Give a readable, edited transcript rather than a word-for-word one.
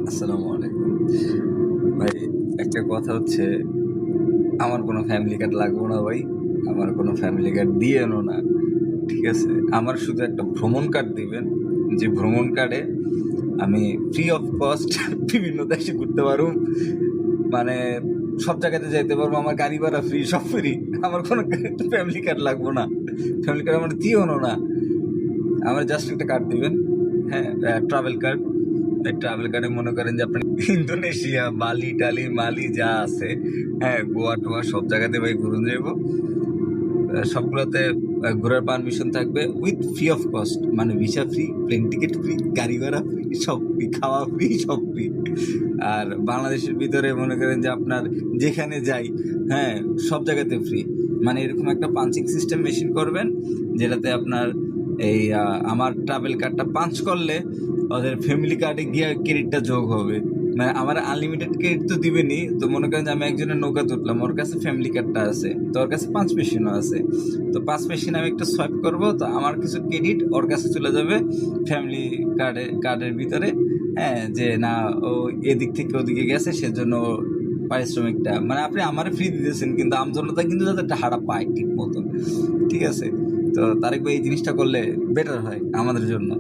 আসসালামু আলাইকুম। ভাই, একটা কথা হচ্ছে, আমার কোনো ফ্যামিলি কার্ড লাগবে না ভাই। আমার কোনো ফ্যামিলি কার্ড দিয়েনও না। ঠিক আছে? আমার শুধু একটা ভ্রমণ কার্ড দিবেন। যে ভ্রমণ কার্ডে আমি ফ্রি অফ কস্ট বিভিন্ন দেশে ঘুরতে পারুম। মানে সব জায়গাতে যাইতে পারবো। আমার গাড়ি ভাড়া ফ্রি, সব ফ্রি। আমার কোনো ফ্যামিলি কার্ড লাগবো না। ফ্যামিলি কার্ড আমার দিয়েনও না। আমার জাস্ট একটা কার্ড দিবেন। হ্যাঁ, ট্রাভেল কার্ড। এই ট্রাভেল কার্ডে মনে করেন যে আপনি ইন্দোনেশিয়া, বালি টালি মালি যা আছে, হ্যাঁ, গোয়া টোয়া সব জায়গাতে ভাই ঘুরুন যাইব। সবগুলোতে ঘোরার পারমিশন থাকবে উইথ ফ্রি অফ কস্ট, মানে visa free, plane ticket free, গাড়ি ভাড়া ফ্রি, সব ফ্রি, খাওয়া ফ্রি, সব ফ্রি। আর বাংলাদেশের ভিতরে মনে করেন যে আপনার যেখানে যাই, হ্যাঁ, সব জায়গাতে ফ্রি। মানে এরকম একটা পাঞ্চিং সিস্টেম মেশিন করবেন, যেটাতে আপনার এই আমার ট্রাভেল কার্ডটা পাঞ্চ করলে ওদের ফ্যামিলি কার্ডে গিয়ে ক্রেডিটটা যোগ হবে। মানে আমার আনলিমিটেড ক্রেডিট তো দিবেনি। তো মনে করেন যে আমি একজনের নৌকা তুললাম, ওর কাছে ফ্যামিলি কার্ডটা আছে, তো ওর কাছে 5 মেশিনও আছে। তো 5 মেশিন আমি একটা সোয়াইপ করব, তো আমার কিছু ক্রেডিট ওর কাছে চলে যাবে ফ্যামিলি কার্ডের ভিতরে। হ্যাঁ, যে না, ও এদিক থেকে ওদিকে গেছে, সেজন্য পারিশ্রমিকটা মানে আপনি আমারে ফ্রি দিতেছেন, কিন্তু আমজনতা কিন্তু যাতে টাকাটা পায় ঠিক মতন। ঠিক আছে? তো তারেক ভাই, এই জিনিসটা করলে বেটার হয় আমাদের জন্য।